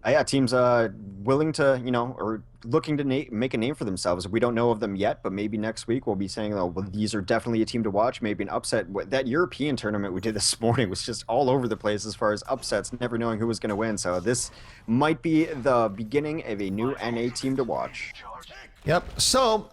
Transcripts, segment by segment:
Yeah, teams willing to, or looking to make a name for themselves. We don't know of them yet, but maybe next week we'll be saying, oh, well, these are definitely a team to watch. Maybe an upset. That European tournament we did this morning was just all over the place as far as upsets, never knowing who was going to win. So this might be the beginning of a new NA team to watch. Yep. So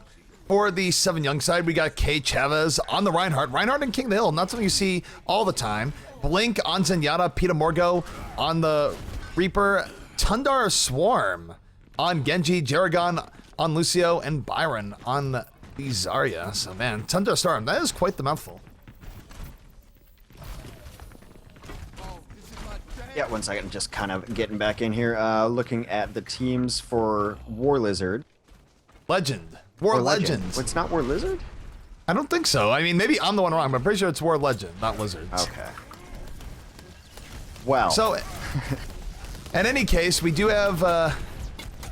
for the Seven Young side, we got Kay Chavez on the Reinhardt. Reinhardt and King of the Hill, not something you see all the time. Blink on Zenyatta, Peter Morgo on the Reaper, Tundar Swarm on Genji, Jaragon on Lucio, and Byron on the Zarya. So man, Tundar Swarm, that is quite the mouthful. Yeah, 1 second, just kind of getting back in here, looking at the teams for War Lizard. Legend. War Legend. It's not War Lizard? I don't think so. I mean, maybe I'm the one wrong, but I'm pretty sure it's War Legend, not Lizards. Okay. Well. So, in any case, we do have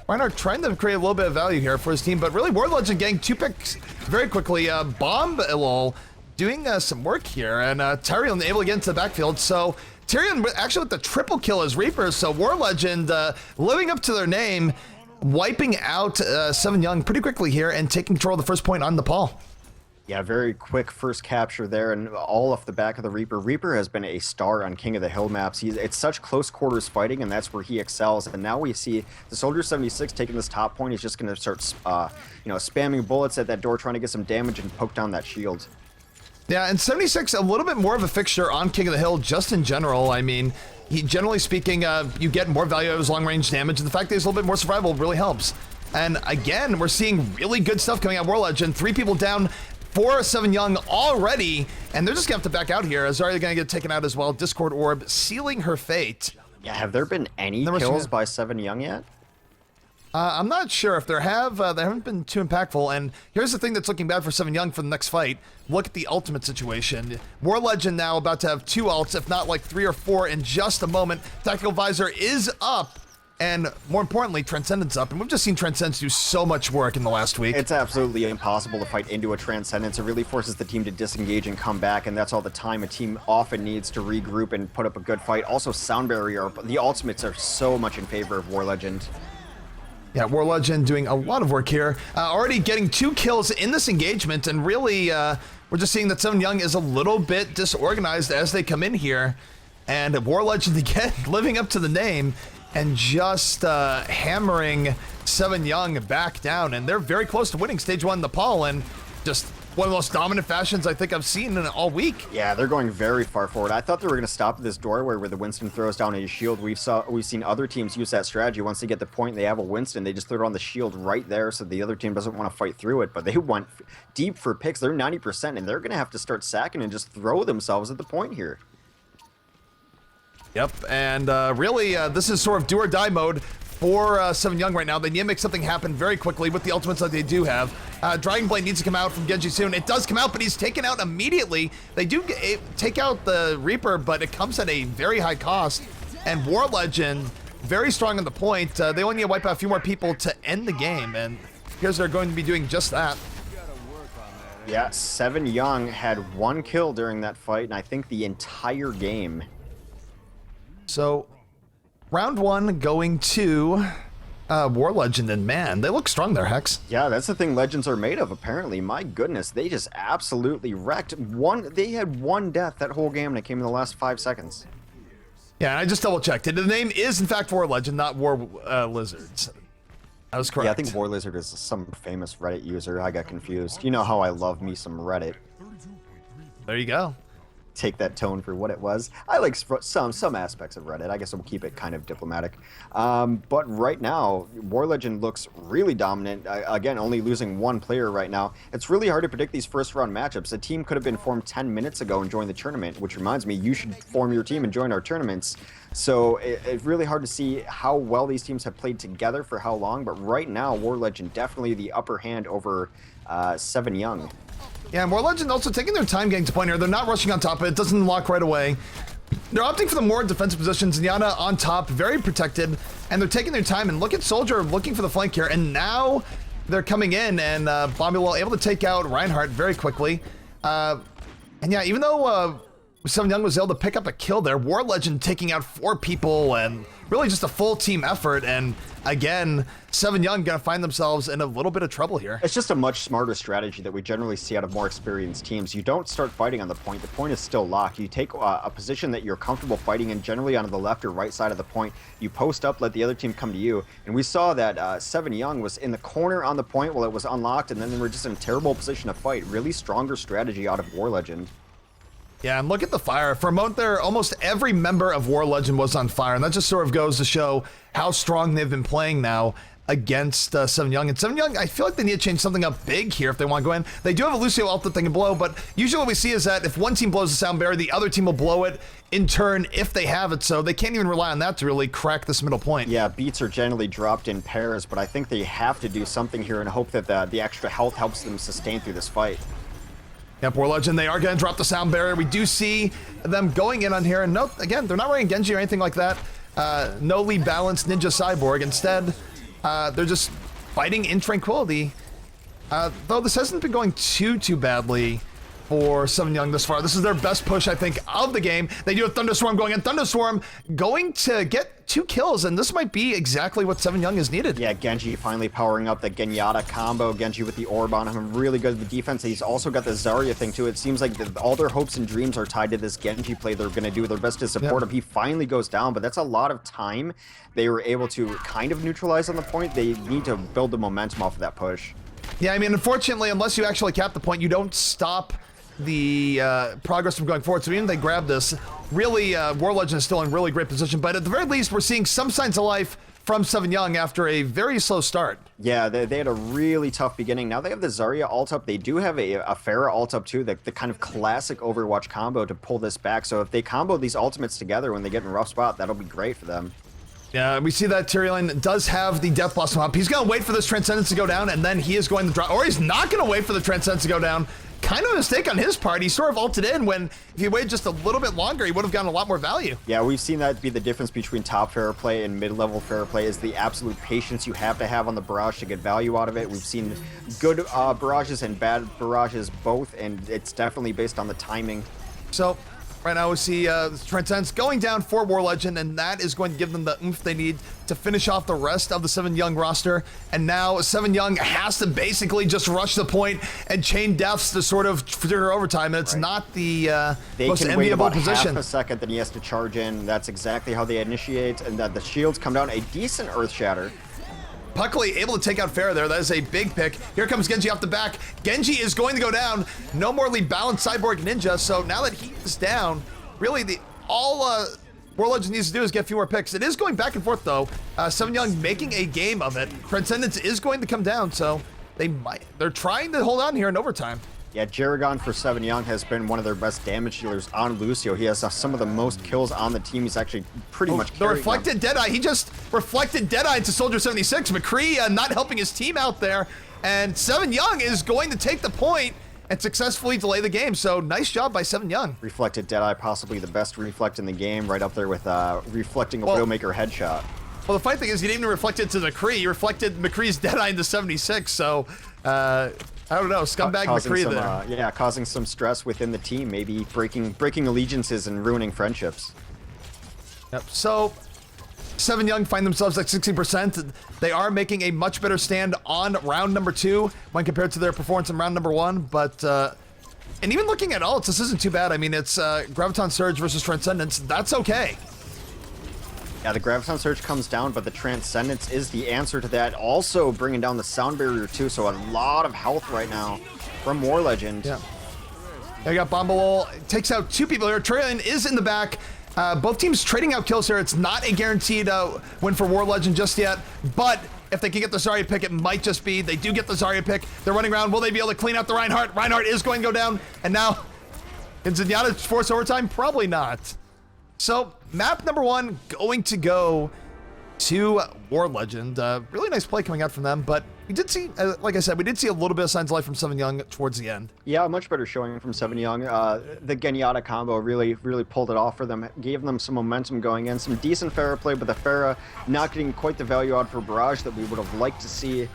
Reinhardt trying to create a little bit of value here for his team, but really War Legend getting 2 picks very quickly. Bomb Ilol doing some work here, and Tyrion able to get into the backfield. So Tyrion actually with the triple kill as Reapers. So War Legend living up to their name, wiping out Seven Young pretty quickly here and taking control of the first point on Nepal. Yeah, very quick first capture there, and all off the back of the Reaper. Reaper has been a star on King of the Hill maps. It's such close quarters fighting, and that's where he excels. And now we see the Soldier 76 taking this top point. He's just going to start, spamming bullets at that door, trying to get some damage and poke down that shield. Yeah, and 76 a little bit more of a fixture on King of the Hill just in general. I mean, generally speaking, you get more value out of his long-range damage, and the fact that he's a little bit more survivable really helps. And again, we're seeing really good stuff coming out of War Legend. 3 people down for Seven Young already, and they're just gonna have to back out here. Zarya gonna get taken out as well. Discord Orb sealing her fate. Yeah, have there been any kills by Seven Young yet? I'm not sure if there have. They haven't been too impactful. And here's the thing that's looking bad for Seven Young for the next fight. Look at the ultimate situation. War Legend now about to have 2 ults, if not like 3 or 4 in just a moment. Tactical Visor is up. And more importantly, Transcendence up. And we've just seen Transcendence do so much work in the last week. It's absolutely impossible to fight into a Transcendence. It really forces the team to disengage and come back, and that's all the time a team often needs to regroup and put up a good fight. Also, Sound Barrier, the ultimates are so much in favor of War Legend. Yeah, War Legend doing a lot of work here. Already getting 2 kills in this engagement, and really, we're just seeing that Seven Young is a little bit disorganized as they come in here. And War Legend again, living up to the name, and just hammering Seven Young back down. And they're very close to winning Stage 1 Nepal, and just one of the most dominant fashions I think I've seen in all week. Yeah, they're going very far forward. I thought they were going to stop at this doorway where the Winston throws down his shield. We've seen other teams use that strategy. Once they get the point, they have a Winston, they just throw it on the shield right there so the other team doesn't want to fight through it. But they went deep for picks. They're 90%, and they're going to have to start sacking and just throw themselves at the point here. Yep, and really, this is sort of do or die mode for Seven Young right now. They need to make something happen very quickly with the ultimates that they do have. Dragon Blade needs to come out from Genji soon. It does come out, but he's taken out immediately. They do take out the Reaper, but it comes at a very high cost. And War Legend, very strong on the point. They only need to wipe out a few more people to end the game, and here's they're going to be doing just that. Yeah, Seven Young had 1 kill during that fight, and I think the entire game. So, round 1 going to War Legend, and man, they look strong there, Hex. Yeah, that's the thing Legends are made of, apparently. My goodness, they just absolutely wrecked. They had 1 death that whole game, and it came in the last 5 seconds. Yeah, and I just double-checked it. The name is, in fact, War Legend, not War Lizards. That was correct. Yeah, I think War Lizard is some famous Reddit user. I got confused. You know how I love me some Reddit. There you go. Take that tone for what it was. I like some aspects of Reddit. I guess we'll keep it kind of diplomatic. But right now, War Legend looks really dominant. Again, only losing 1 player right now. It's really hard to predict these first round matchups. A team could have been formed 10 minutes ago and joined the tournament, which reminds me, you should form your team and join our tournaments. So it's really hard to see how well these teams have played together for how long. But right now, War Legend definitely the upper hand over Seven Young. Yeah, War Legend also taking their time getting to point here. They're not rushing on top of it. It doesn't lock right away. They're opting for the more defensive positions. Zenyatta on top, very protected, and they're taking their time. And look at Soldier looking for the flank here. And now they're coming in, and Bombulol able to take out Reinhardt very quickly. And yeah, even though Seven Young was able to pick up a kill there, War Legend taking out 4 people and really just a full team effort. And again, Seven Young gonna find themselves in a little bit of trouble here. It's just a much smarter strategy that we generally see out of more experienced teams. You don't start fighting on the point. The point is still locked. You take a position that you're comfortable fighting in, generally on the left or right side of the point. You post up, let the other team come to you. And we saw that Seven Young was in the corner on the point while it was unlocked, and then they were just in a terrible position to fight. Really stronger strategy out of War Legend. Yeah, and look at the fire. For a moment there, almost every member of War Legend was on fire, and that just sort of goes to show how strong they've been playing now against Seven Young. And Seven Young, I feel like they need to change something up big here if they want to go in. They do have a Lucio ult that they can blow, but usually what we see is that if one team blows the sound barrier, the other team will blow it in turn if they have it, so they can't even rely on that to really crack this middle point. Yeah, beats are generally dropped in pairs, but I think they have to do something here and hope that the extra health helps them sustain through this fight. Yep, War Legend, they are going to drop the sound barrier. We do see them going in on here, and note, again, they're not running Genji or anything like that. No lead balanced Ninja Cyborg. Instead, they're just fighting in tranquility. Though this hasn't been going too badly for Seven Young this far. This is their best push, I think, of the game. They do have Thunderstorm going in. Thunderstorm going to get 2 kills, and this might be exactly what Seven Young is needed. Yeah, Genji finally powering up the Genyatta combo. Genji with the orb on him, really good with the defense. He's also got the Zarya thing too. It seems like all their hopes and dreams are tied to this Genji play. They're going to do their best to support him. He finally goes down, but that's a lot of time they were able to kind of neutralize on the point. They need to build the momentum off of that push. Yeah, I mean, unfortunately, unless you actually cap the point, you don't stop the progress from going forward. So even if they grab this, really, War Legend is still in really great position. But at the very least, we're seeing some signs of life from Seven Young after a very slow start. Yeah, they had a really tough beginning. Now they have the Zarya ult up. They do have a Pharah ult up too, the kind of classic Overwatch combo to pull this back. So if they combo these ultimates together when they get in a rough spot, that'll be great for them. Yeah, we see that Tyrion does have the Death Blossom up. He's going to wait for this Transcendence to go down, and then he is going to drop, or he's not going to wait for the Transcendence to go down. Kind of a mistake on his part. He sort of ulted in when, if he waited just a little bit longer, he would have gotten a lot more value. Yeah, we've seen that be the difference between top fair play and mid-level fair play is the absolute patience you have to have on the barrage to get value out of it. We've seen good barrages and bad barrages both, and it's definitely based on the timing. So, right now we see Transcendence going down for War Legend, and that is going to give them the oomph they need to finish off the rest of the Seven Young roster. And now Seven Young has to basically just rush the point and chain deaths to sort of trigger overtime, and it's not the most They can wait enviable about position. half a second, then he has to charge in. That's exactly how they initiate, and that the shields come down. A decent Earth Shatter. Puckley able to take out Pharah there. That is a big pick. Here comes Genji off the back. Genji is going to go down. No more lead balance Cyborg Ninja. So now that he is down, really all War Legend needs to do is get a few more picks. It is going back and forth though. Seven Young making a game of it. Transcendence is going to come down, so they're trying to hold on here in overtime. Yeah, Jaragon for Seven Young has been one of their best damage dealers on Lucio. He has some of the most kills on the team. He's actually pretty much The carrying reflected Deadeye. He just reflected Deadeye into Soldier 76. McCree not helping his team out there. And Seven Young is going to take the point and successfully delay the game. So nice job by Seven Young. Reflected Deadeye, possibly the best reflect in the game, right up there with reflecting a Widowmaker headshot. Well, the funny thing is, you didn't even reflect it to McCree. You reflected McCree's Deadeye into 76. So, I don't know, scumbag McCree there. Yeah, causing some stress within the team, maybe breaking allegiances and ruining friendships. Yep. So, Seven Young find themselves at 60%. They are making a much better stand on round number 2 when compared to their performance in round number 1. But, and even looking at ults, this isn't too bad. I mean, it's Graviton Surge versus Transcendence. That's okay. Yeah, the Graviton Surge comes down, but the Transcendence is the answer to that. Also bringing down the sound barrier too, so a lot of health right now from War Legend. Yeah. You got Bombalol, takes out 2 people here. Trayan is in the back. Both teams trading out kills here. It's not a guaranteed win for War Legend just yet, but if they can get the Zarya pick, it might just be. They do get the Zarya pick. They're running around. Will they be able to clean out the Reinhardt? Reinhardt is going to go down, and now, can Zenyatta force overtime? Probably not. So, map number 1 going to go to War Legend. Really nice play coming out from them, but we did see, like I said, we did see a little bit of signs of life from Seven Young towards the end. Yeah, much better showing from Seven Young. The Genyatta combo really pulled it off for them, gave them some momentum going in, some decent Pharah play, but the Pharah not getting quite the value out for Barrage that we would have liked to see.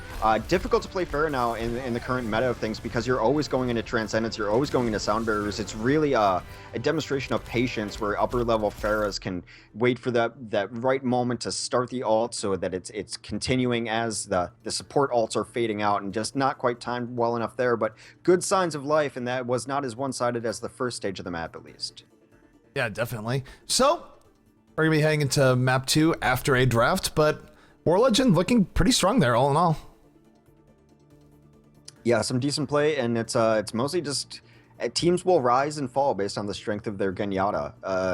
Difficult to play Pharah now in the current meta of things because you're always going into Transcendence, you're always going into Sound Barriers. It's really a demonstration of patience where upper level Pharahs can wait for that right moment to start the ult so that it's continuing as the support ults are fading out and just not quite timed well enough there, but good signs of life, and that was not as one-sided as the first stage of the map, at least. Yeah, definitely. So, we're going to be heading into map 2 after a draft, but War Legend looking pretty strong there, all in all. Yeah, some decent play, and it's mostly just teams will rise and fall based on the strength of their Genyatta.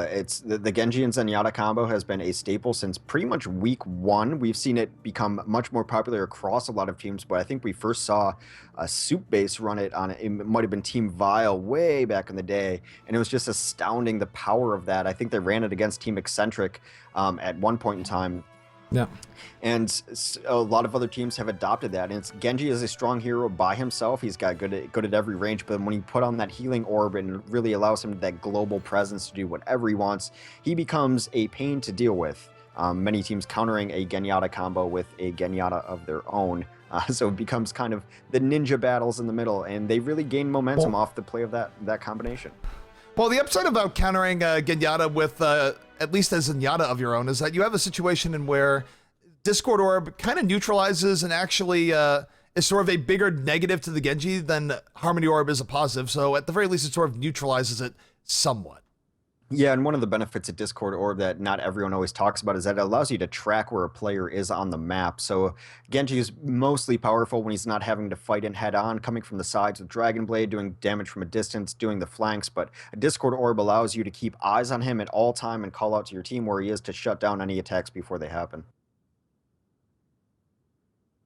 It's the Genji and Zenyatta combo has been a staple since pretty much week 1. We've seen it become much more popular across a lot of teams, but I think we first saw a Soup Base run it on it might have been Team Vile way back in the day, and it was just astounding the power of that. I think they ran it against Team Eccentric at one point in time. Yeah. And a lot of other teams have adopted that. And Genji is a strong hero by himself. He's got good at every range. But when you put on that healing orb and really allows him that global presence to do whatever he wants, he becomes a pain to deal with. Many teams countering a Genyatta combo with a Genyatta of their own. So it becomes kind of the ninja battles in the middle. And they really gain momentum off the play of that combination. Well, the upside about countering Genyatta with at least a Zenyatta of your own is that you have a situation in where Discord Orb kind of neutralizes and actually is sort of a bigger negative to the Genji than Harmony Orb is a positive. So at the very least, it sort of neutralizes it somewhat. Yeah, and one of the benefits of Discord Orb that not everyone always talks about is that it allows you to track where a player is on the map. So Genji is mostly powerful when he's not having to fight in head-on, coming from the sides with Dragon Blade, doing damage from a distance, doing the flanks. But a Discord Orb allows you to keep eyes on him at all time and call out to your team where he is to shut down any attacks before they happen.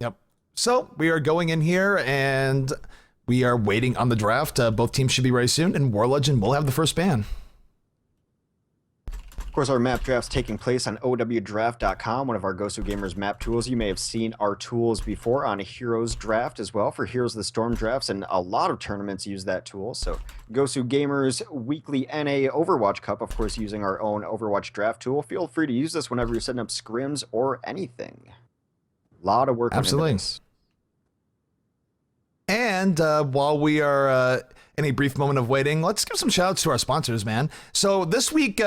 Yep. So we are going in here and we are waiting on the draft. Both teams should be ready soon, and War Legend will have the first ban. Of course, our map draft's taking place on owdraft.com, one of our Gosu Gamers map tools. You may have seen our tools before on Heroes Draft as well for Heroes of the Storm drafts, and a lot of tournaments use that tool. So Gosu Gamers Weekly NA Overwatch Cup, of course, using our own Overwatch draft tool. Feel free to use this whenever you're setting up scrims or anything. A lot of work. Absolutely. And while we are in a brief moment of waiting, let's give some shout outs to our sponsors, man. So this week,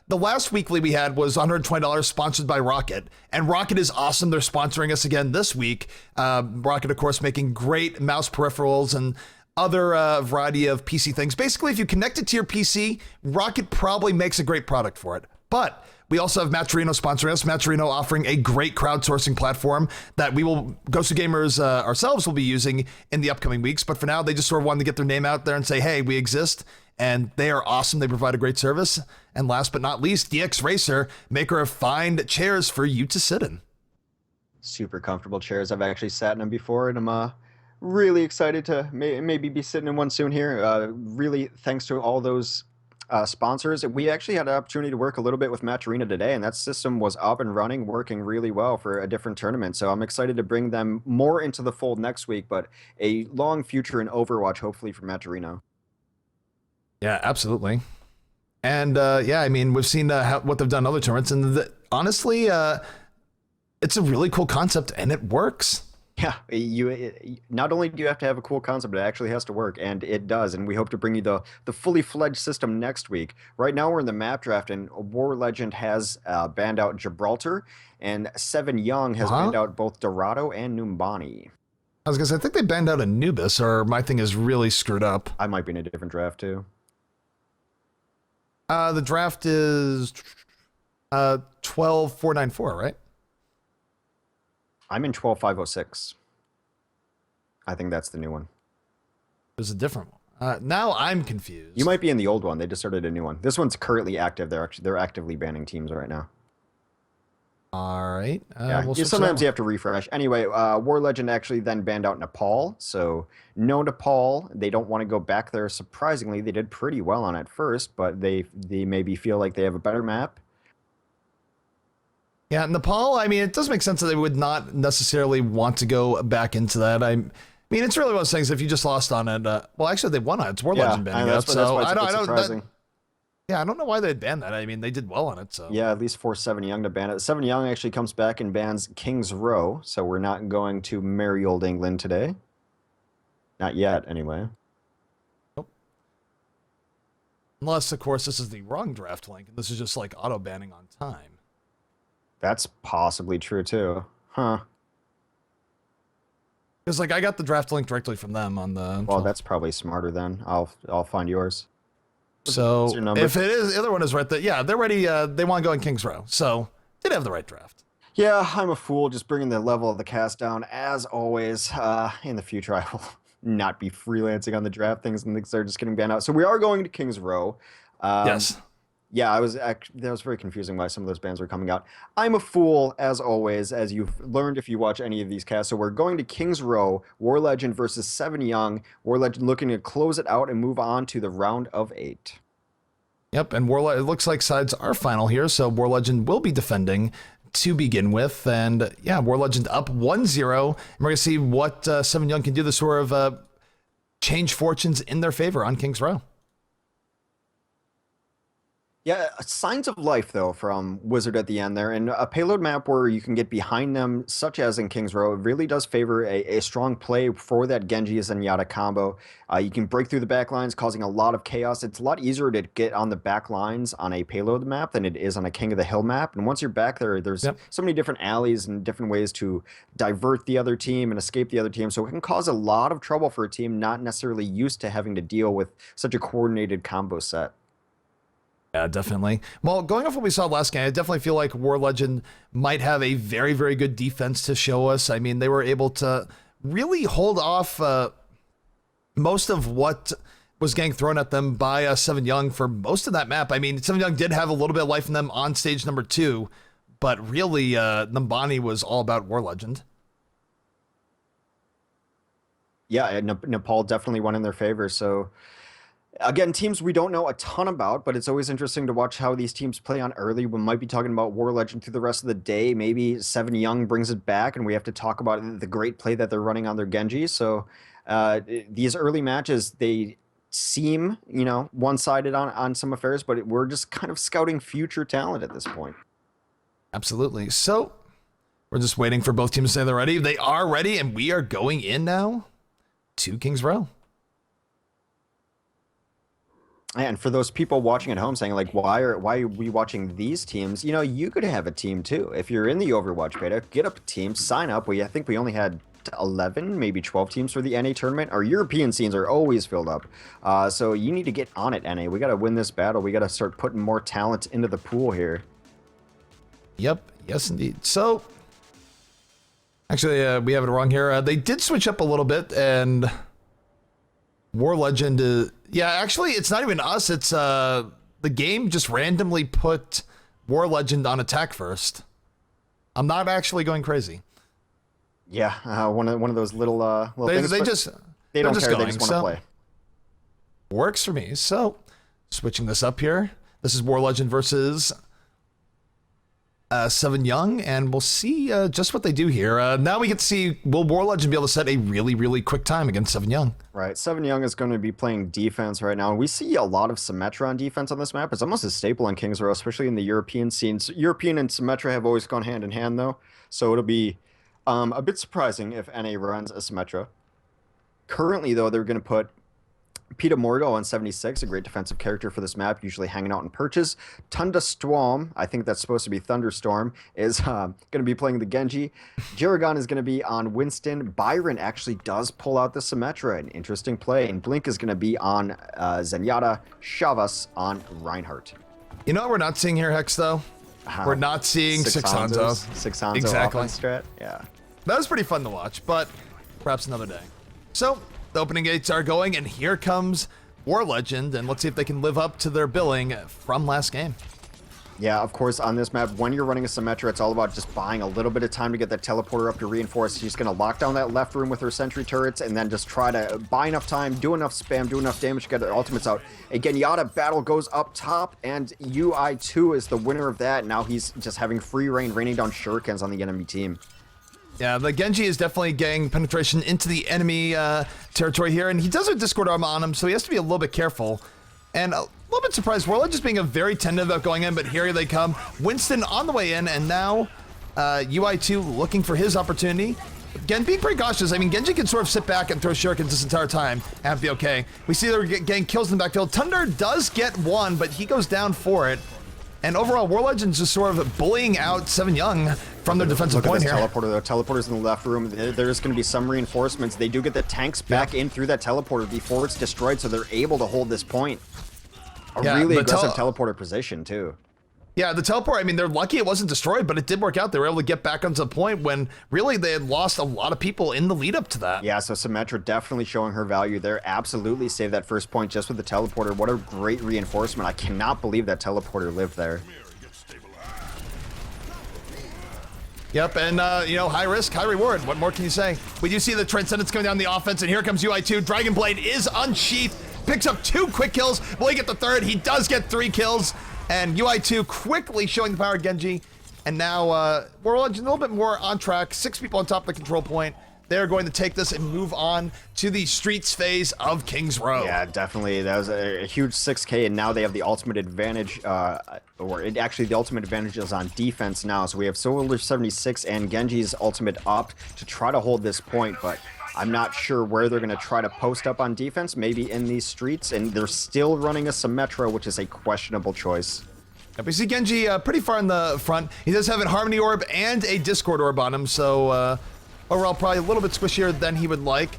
the last weekly we had was $120 sponsored by Rocket, and Rocket is awesome. They're sponsoring us again this week. Rocket, of course, making great mouse peripherals and other variety of PC things. Basically, if you connect it to your PC, Rocket probably makes a great product for it. But we also have Matcherino sponsoring us. Matcherino offering a great crowdsourcing platform that we will, Gosu Gamers ourselves will be using in the upcoming weeks. But for now, they just sort of wanted to get their name out there and say, hey, we exist. And they are awesome. They provide a great service. And last but not least, DX Racer, maker of fine chairs for you to sit in. Super comfortable chairs. I've actually sat in them before, and I'm really excited to maybe be sitting in one soon here. Really, thanks to all those sponsors. We actually had an opportunity to work a little bit with Matcherino today, and that system was up and running, working really well for a different tournament. So I'm excited to bring them more into the fold next week, but a long future in Overwatch, hopefully, for Matcherino. Yeah, absolutely. And yeah, I mean, we've seen what they've done in other tournaments, and honestly, it's a really cool concept, and it works. Yeah, not only do you have to have a cool concept, it actually has to work, and it does. And we hope to bring you the fully fledged system next week. Right now, we're in the map draft, and War Legend has banned out Gibraltar, and Seven Young has banned out both Dorado and Numbani. I was gonna say, I think they banned out Anubis, or my thing is really screwed up. I might be in a different draft too. The draft is 12494, right? I'm in 12506. I think that's the new one. There's a different one. Now I'm confused. You might be in the old one. They just started a new one. This one's currently active. They're actively banning teams right now. All right. Yeah, sometimes you have to refresh. Anyway, War Legend actually then banned out Nepal. So no Nepal. They don't want to go back there. Surprisingly, they did pretty well on it first, but they maybe feel like they have a better map. Yeah, Nepal, I mean, it does make sense that they would not necessarily want to go back into that. I mean, it's really one of those things, if you just lost on it, well, actually, they won on it. It's War Legend banning it, so I don't, surprising. Yeah, I don't know why they'd ban that. I mean, they did well on it, so. Yeah, at least force 7 Young to ban it. 7 Young actually comes back and bans King's Row, so we're not going to merry old England today. Not yet, anyway. Nope. Unless, of course, this is the wrong draft link, and this is just like auto-banning on time. That's possibly true, too. Huh. Because, like, I got the draft link directly from them on the... Well, that's probably smarter then. I'll find yours. So, if it is, the other one is right, yeah, they're ready, they want to go in King's Row, so they'd have the right draft. Yeah, I'm a fool, just bringing the level of the cast down, as always. In the future, I will not be freelancing on the draft things, and things are just getting banned out. So we are going to King's Row. Yes. Yeah, that was very confusing why some of those bans were coming out. I'm a fool, as always, as you've learned if you watch any of these casts. So we're going to King's Row, War Legend versus 7 Young. War Legend looking to close it out and move on to the round of 8. Yep, and it looks like sides are final here, so War Legend will be defending to begin with. And yeah, War Legend up 1-0. And we're going to see what 7 Young can do to sort of change fortunes in their favor on King's Row. Yeah, signs of life, though, from Wizard at the end there. And a payload map where you can get behind them, such as in King's Row, it really does favor a strong play for that Genji Zenyatta combo. You can break through the back lines, causing a lot of chaos. It's a lot easier to get on the back lines on a payload map than it is on a King of the Hill map. And once you're back there, there's so many different alleys and different ways to divert the other team and escape the other team. So it can cause a lot of trouble for a team not necessarily used to having to deal with such a coordinated combo set. Yeah, definitely. Well, going off what we saw last game, I definitely feel like War Legend might have a very, very good defense to show us. I mean, they were able to really hold off most of what was getting thrown at them by 7 Young for most of that map. I mean, 7 Young did have a little bit of life in them on stage number 2, but really, Numbani was all about War Legend. Yeah, Nepal definitely won in their favor, so... Again, teams we don't know a ton about, but it's always interesting to watch how these teams play on early. We might be talking about War Legend through the rest of the day. Maybe 7 Young brings it back, and we have to talk about the great play that they're running on their Genji. So these early matches, they seem, one-sided on some affairs, but we're just kind of scouting future talent at this point. Absolutely. So we're just waiting for both teams to say they're ready. They are ready, and we are going in now to King's Row. And for those people watching at home saying, like, why are we watching these teams? You could have a team, too. If you're in the Overwatch beta, get up a team, sign up. I think we only had 11, maybe 12 teams for the NA tournament. Our European scenes are always filled up. So you need to get on it, NA. We got to win this battle. We got to start putting more talent into the pool here. Yep. Yes, indeed. So, actually, we have it wrong here. They did switch up a little bit, and... War Legend, yeah, actually, it's not even us. It's the game just randomly put War Legend on attack first. I'm not actually going crazy. Yeah, one of those little things. They don't care. They just want to play. Works for me. So, switching this up here. This is War Legend versus 7 Young, and we'll see just what they do here. Now we get to see, will War Legend be able to set a really, really quick time against 7 Young? Right, 7 Young is going to be playing defense right now, and we see a lot of Symmetra on defense on this map. It's almost a staple in King's Row, especially in the European scenes. European and Symmetra have always gone hand in hand, though, so it'll be a bit surprising if NA runs a Symmetra. Currently, though, they're going to put Peter Mordo on 76, a great defensive character for this map, usually hanging out in perches. Thunderstorm, I think that's supposed to be Thunderstorm, is going to be playing the Genji. Jiragon is going to be on Winston. Byron actually does pull out the Symmetra, an interesting play. And Blink is going to be on Zenyatta. Shavas on Reinhardt. You know what we're not seeing here, Hex, though? We're not seeing Six Hanzo. Six Hanzo exactly. offense strat, yeah. That was pretty fun to watch, but perhaps another day. So, the opening gates are going, and here comes War Legend, and let's see if they can live up to their billing from last game. Yeah, of course, on this map, when you're running a Symmetra, it's all about just buying a little bit of time to get that teleporter up to reinforce. She's going to lock down that left room with her sentry turrets and then just try to buy enough time, do enough spam, do enough damage to get her ultimates out. A Genyatta battle goes up top, and UI2 is the winner of that. Now he's just having free reign, raining down shurikens on the enemy team. Yeah, the Genji is definitely getting penetration into the enemy territory here, and he does have Discord Armor on him, so he has to be a little bit careful. And a little bit surprised, Warlord just being a very tentative about going in, but here they come. Winston on the way in, and now UI2 looking for his opportunity. Again, being pretty cautious. I mean, Genji can sort of sit back and throw shurikens this entire time and be okay. We see they're getting kills in the backfield. Thunder does get one, but he goes down for it. And overall, War Legends just sort of bullying out Seven Young from their defensive point here. Teleporter, though. Teleporter's in the left room. There's going to be some reinforcements. They do get the tanks back in through that teleporter before it's destroyed, so they're able to hold this point. A really aggressive teleporter position, too. Yeah, the teleport, I mean, they're lucky it wasn't destroyed, but it did work out. They were able to get back onto the point when really they had lost a lot of people in the lead up to that. Yeah, so Symmetra definitely showing her value there. Absolutely saved that first point just with the teleporter. What a great reinforcement. I cannot believe that teleporter lived there. Yep, and, you know, high risk, high reward. What more can you say? We do see the Transcendence coming down the offense, and here comes UI2. Dragon Blade is unsheathed, picks up 2 quick kills. Will he get the third? He does get 3 kills. And UI2 quickly showing the power of Genji. And now we're a little bit more on track. 6 people on top of the control point. They're going to take this and move on to the streets phase of King's Row. Yeah, definitely. That was a huge 6K, and now they have the ultimate advantage, actually the ultimate advantage is on defense now. So we have Solar 76 and Genji's ultimate up to try to hold this point, but I'm not sure where they're going to try to post up on defense, maybe in these streets, and they're still running a Symmetra, which is a questionable choice. Yep, we see Genji pretty far in the front. He does have a Harmony Orb and a Discord Orb on him, so overall probably a little bit squishier than he would like.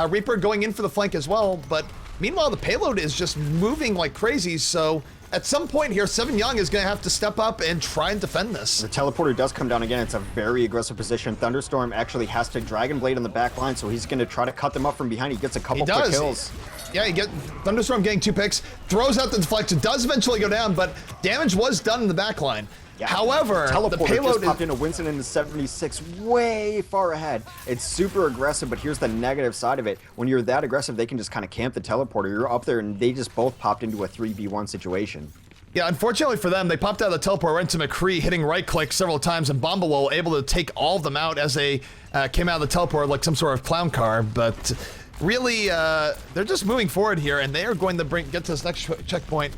Reaper going in for the flank as well, but meanwhile the payload is just moving like crazy, so at some point here, Seven Young is going to have to step up and try and defend this. The teleporter does come down again. It's a very aggressive position. Thunderstorm actually has to Dragon Blade on the back line, so he's going to try to cut them up from behind. He gets a couple quick kills. Yeah, you get Thunderstorm getting 2 picks, throws out the deflection, does eventually go down, but damage was done in the back line. Yeah, however, the payload just popped into Winston in the 76 way far ahead. It's super aggressive, but here's the negative side of it. When you're that aggressive, they can just kind of camp the teleporter. You're up there, and they just both popped into a 3v1 situation. Yeah, unfortunately for them, they popped out of the teleport right into McCree, hitting right-click several times, and Bombalo able to take all of them out as they came out of the teleport like some sort of clown car. But really, they're just moving forward here, and they are going to get to this next checkpoint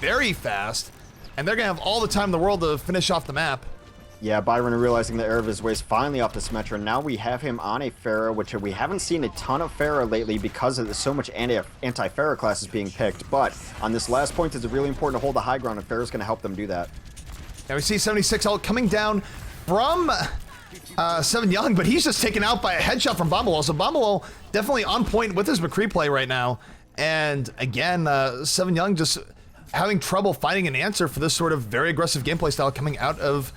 very fast, and they're going to have all the time in the world to finish off the map. Yeah, Byron realizing the error of his ways finally off the Symmetra. Now we have him on a Pharah, which we haven't seen a ton of Pharah lately because of so much anti-Pharah classes being picked. But on this last point, it's really important to hold the high ground, and Pharah's going to help them do that. Now we see 76 ult coming down from Seven Young, but he's just taken out by a headshot from Bombalo. So Bombalo definitely on point with his McCree play right now. And again, Seven Young just having trouble finding an answer for this sort of very aggressive gameplay style coming out of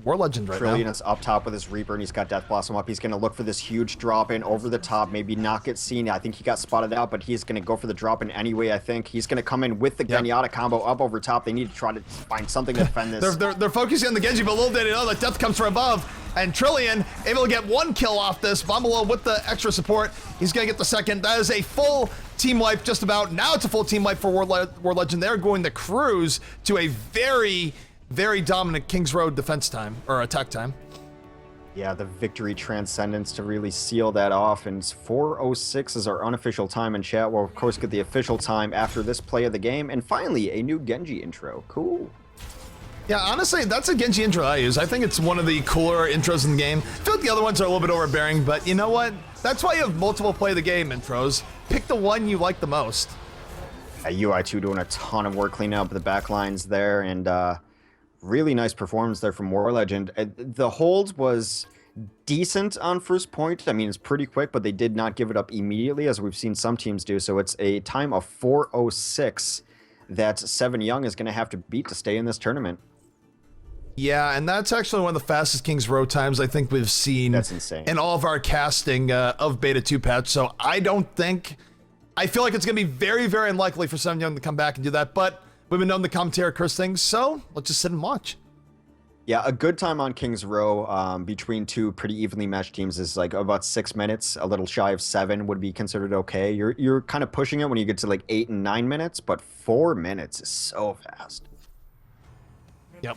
War Legend right Trillian now. is up top with his Reaper, and he's got Death Blossom up. He's going to look for this huge drop in over the top, maybe not get seen. I think he got spotted out, but he's going to go for the drop in anyway, I think. He's going to come in with the Genyatta combo up over top. They need to try to find something to defend this. they're focusing on the Genji, but little did they know that death comes from above. And Trillian able to get 1 kill off this. Bombalo with the extra support. He's going to get the second. That is a full team wipe just about. Now it's a full team wipe for War Legend. They're going to cruise to a very dominant King's Road defense time, or attack time. Yeah, the victory transcendence to really seal that off, and 4:06 is our unofficial time in chat. We'll of course get the official time after this play of the game, and finally a new Genji intro. Cool. Yeah, honestly, that's a Genji intro I use. I think it's one of the cooler intros in the game. I feel like the other ones are a little bit overbearing, but you know what? That's why you have multiple play the game intros. Pick the one you like the most. UI2 doing a ton of work cleaning up the back lines there, and really nice performance there from War Legend. The hold was decent on first point. I mean, it's pretty quick, but they did not give it up immediately, as we've seen some teams do. So it's a time of 4:06 that Seven Young is going to have to beat to stay in this tournament. Yeah, and that's actually one of the fastest King's Row times I think we've seen. That's insane. In all of our casting of Beta 2 patch. So I feel like it's going to be very unlikely for Seven Young to come back and do that. But We've been known the commentator curse things, so let's just sit and watch. Yeah, a good time on King's Row between two pretty evenly matched teams is like about 6 minutes. A little shy of 7 would be considered okay. You're kind of pushing it when you get to like 8 and 9 minutes, but 4 minutes is so fast. Yep.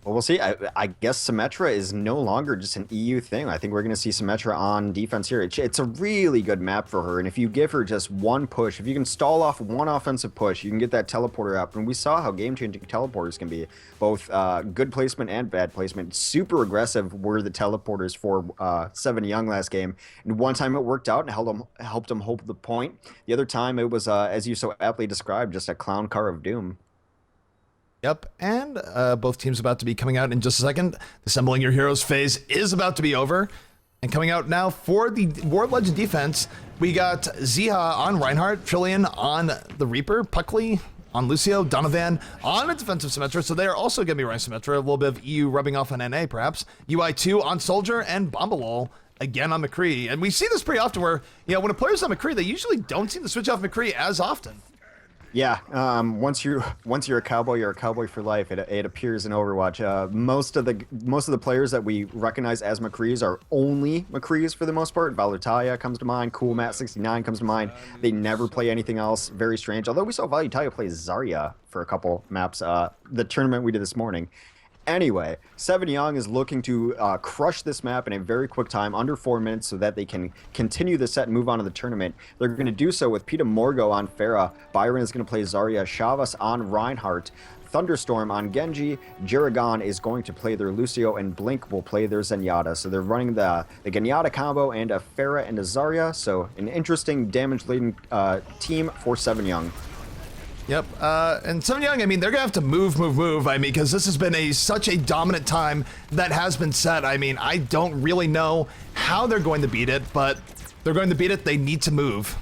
Well, we'll see. I guess Symmetra is no longer just an EU thing. I think we're going to see Symmetra on defense here. It's a really good map for her, and if you give her just one push, if you can stall off one offensive push, you can get that teleporter up. And we saw how game-changing teleporters can be, both good placement and bad placement. Super aggressive were the teleporters for Seven Young last game, and one time it worked out and helped him hold the point. The other time it was, as you so aptly described, just a clown car of doom. Yep, and both teams about to be coming out in just a second. The Assembling Your Heroes phase is about to be over. And coming out now for the World Legend defense, we got Ziha on Reinhardt, Trillian on the Reaper, Puckley on Lucio, Donovan on a defensive Symmetra, so they are also going to be running Symmetra, a little bit of EU rubbing off on NA perhaps. UI2 on Soldier, and Bombalol again on McCree. And we see this pretty often where, you know, when a player's on McCree, they usually don't seem to switch off McCree as often. Yeah, once you're a cowboy, you're a cowboy for life. It appears in Overwatch. Most of the players that we recognize as McCrees are only McCrees for the most part. Valutaya comes to mind. Cool Matt 69 comes to mind. They never play anything else. Very strange. Although we saw Valutaya play Zarya for a couple maps. The tournament we did this morning. Anyway, Seven Young is looking to crush this map in a very quick time, under 4 minutes, so that they can continue the set and move on to the tournament. They're going to do so with Peter Morgo on Pharah, Byron is going to play Zarya, Shavas on Reinhardt, Thunderstorm on Genji, Jiragon is going to play their Lucio, and Blink will play their Zenyatta. So they're running the Zenyatta combo and a Pharah and a Zarya, so an interesting damage-laden team for Seven Young. Yep, and Seven Young, I mean, they're gonna have to move, I mean, because this has been such a dominant time that has been set. I mean, I don't really know how they're going to beat it, but they're going to beat it, they need to move.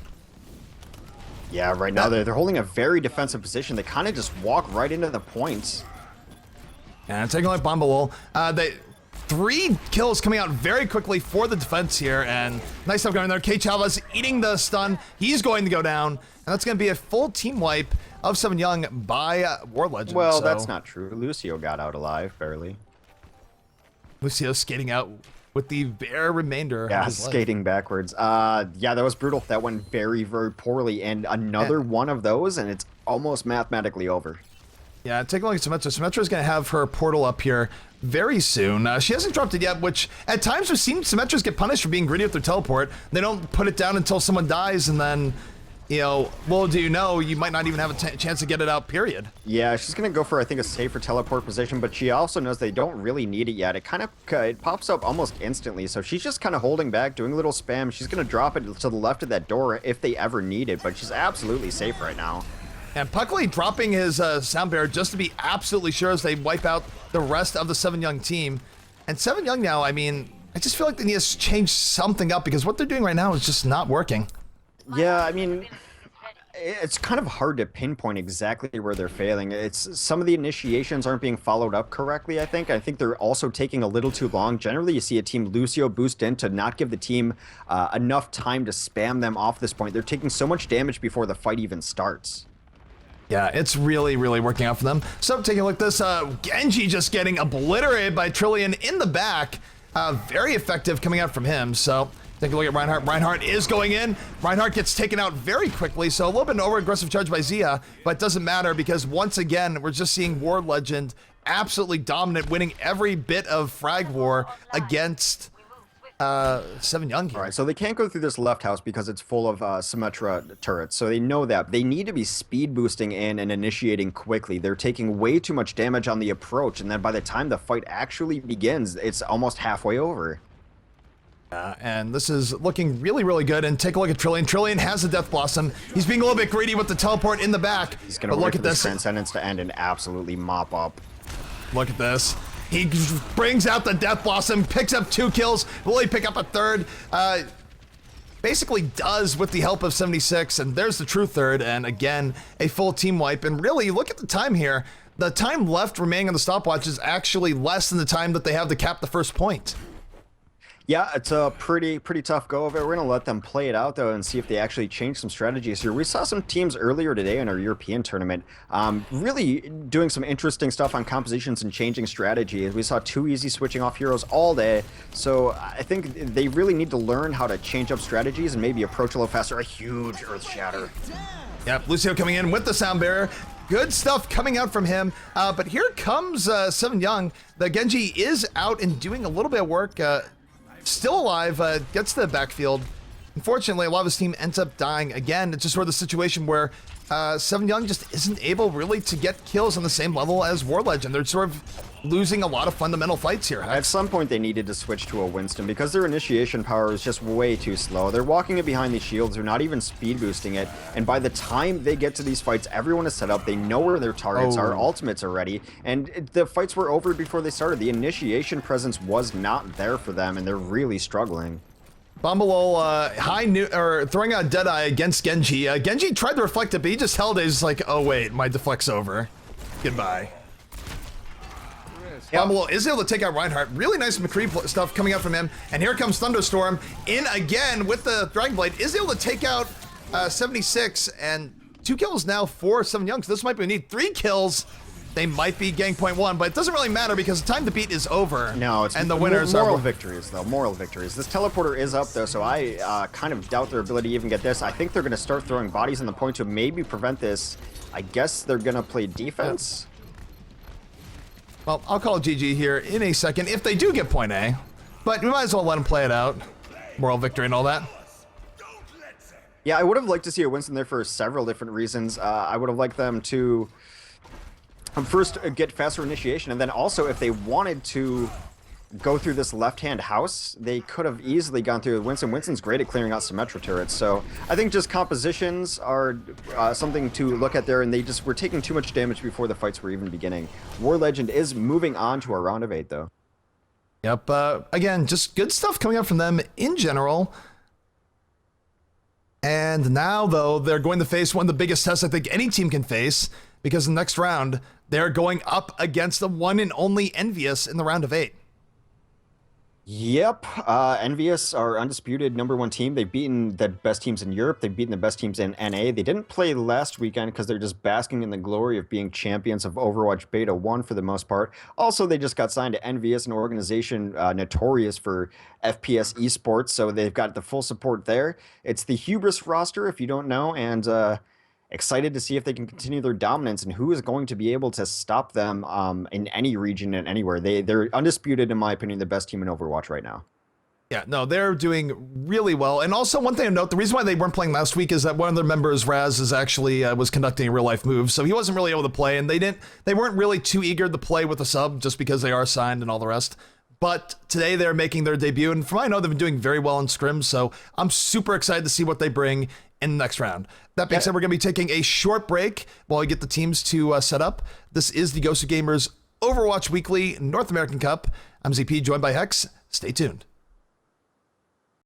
Yeah, right now they're holding a very defensive position. They kind of just walk right into the points. And taking like Bombalol, they 3 kills coming out very quickly for the defense here, and nice stuff going there. K Chavez eating the stun, he's going to go down, and that's going to be a full team wipe of Seven Young by War Legend. Well, so that's not true. Lucio got out alive, barely. Lucio skating out with the bare remainder of his skating backwards. Yeah, that was brutal. That went very, very poorly, and another one of those, and it's almost mathematically over. Yeah, take a look at Symmetra. Symmetra's going to have her portal up here very soon. She hasn't dropped it yet, which at times we've seen Symmetras get punished for being greedy with their teleport. They don't put it down until someone dies, and then, you know, well, do you know, you might not even have a chance to get it out, period. Yeah, she's going to go for, I think, a safer teleport position, but she also knows they don't really need it yet. It pops up almost instantly, so she's just kind of holding back, doing a little spam. She's going to drop it to the left of that door if they ever need it, but she's absolutely safe right now. And Puckley dropping his sound barrier just to be absolutely sure as they wipe out the rest of the Seven Young team. And Seven Young now, I mean, I just feel like they need to change something up because what they're doing right now is just not working. Yeah, I mean, it's kind of hard to pinpoint exactly where they're failing. It's some of the initiations aren't being followed up correctly, I think. I think they're also taking a little too long. Generally, you see a team Lucio boost in to not give the team enough time to spam them off this point. They're taking so much damage before the fight even starts. Yeah, it's really, really working out for them. So taking a look at this, Genji just getting obliterated by Trillian in the back. Very effective coming out from him. So take a look at Reinhardt. Reinhardt is going in. Reinhardt gets taken out very quickly. So a little bit of an over-aggressive charge by Zia, but it doesn't matter because once again, we're just seeing War Legend absolutely dominant, winning every bit of frag war against Seven Young here. All right, so they can't go through this left house because it's full of Symmetra turrets, so they know that. They need to be speed boosting in and initiating quickly. They're taking way too much damage on the approach, and then by the time the fight actually begins, it's almost halfway over. And this is looking really, really good. And take a look at Trillian. Trillian has the Death Blossom. He's being a little bit greedy with the teleport in the back. He's going to look at this Transcendence to end and absolutely mop up. Look at this. He brings out the Death Blossom, picks up 2 kills. Will he pick up a third? Basically does with the help of 76, and there's the true third, and again, a full team wipe. And really, look at the time here. The time left remaining on the stopwatch is actually less than the time that they have to cap the first point. Yeah, it's a pretty tough go of it. We're going to let them play it out, though, and see if they actually change some strategies here. We saw some teams earlier today in our European tournament really doing some interesting stuff on compositions and changing strategies. We saw 2 easy switching off heroes all day, so I think they really need to learn how to change up strategies and maybe approach a little faster. A huge Earth Shatter. Yep, Lucio coming in with the Sound Bearer. Good stuff coming out from him. But here comes Seven Young. The Genji is out and doing a little bit of work. Still alive, gets to the backfield. Unfortunately, a lot of his team ends up dying. Again, it's just sort of the situation where Seven Young just isn't able really to get kills on the same level as War Legend. They're sort of losing a lot of fundamental fights here. At some point, they needed to switch to a Winston because their initiation power is just way too slow. They're walking it behind these shields. They're not even speed boosting it. And by the time they get to these fights, everyone is set up. They know where their targets are. Ultimates are ready. And the fights were over before they started. The initiation presence was not there for them, and they're really struggling. Bombalol throwing out Deadeye against Genji. Genji tried to reflect it, but he just held it. He's like, oh wait, my deflect's over. Goodbye. Yep. Bombalol is able to take out Reinhardt. Really nice McCree stuff coming out from him. And here comes Thunderstorm in again with the Dragon Blade. Is able to take out 76 and 2 kills now for Seven Young. So this might be need 3 kills. They might be gang point 1, but it doesn't really matter because the time to beat is over. No, it's and the winners moral are victories, though. Moral victories. This teleporter is up, though, so I kind of doubt their ability to even get this. I think they're going to start throwing bodies on the point to maybe prevent this. I guess they're going to play defense. Well, I'll call GG here in a second if they do get point A, but we might as well let them play it out. Moral victory and all that. Yeah, I would have liked to see a Winston there for several different reasons. I would have liked them to first get faster initiation, and then also if they wanted to go through this left-hand house, they could have easily gone through Winston. Winston's great at clearing out Symmetra turrets, so I think just compositions are something to look at there, and they just were taking too much damage before the fights were even beginning. War Legend is moving on to a round of 8, though. Yep, again, just good stuff coming up from them in general. And now, though, they're going to face one of the biggest tests I think any team can face, because in the next round, they're going up against the one and only Envious in the round of 8. Yep, Envious are undisputed #1 team. They've beaten the best teams in Europe. They've beaten the best teams in NA. They didn't play last weekend because they're just basking in the glory of being champions of Overwatch Beta 1 for the most part. Also, they just got signed to Envious, an organization notorious for FPS esports, so they've got the full support there. It's the Hubris roster, if you don't know, and excited to see if they can continue their dominance and who is going to be able to stop them in any region and anywhere. They're undisputed, in my opinion, the best team in Overwatch right now. Yeah, no, they're doing really well. And also, one thing to note, the reason why they weren't playing last week is that one of their members, Raz, is actually was conducting a real-life move, so he wasn't really able to play, and they weren't really too eager to play with a sub just because they are signed and all the rest. But today they're making their debut, and from what I know, they've been doing very well in scrims, so I'm super excited to see what they bring in the next round. That being said, we're going to be taking a short break while we get the teams to set up. This is the Ghost of Gamers Overwatch Weekly North American Cup. I'm ZP, joined by Hex. Stay tuned.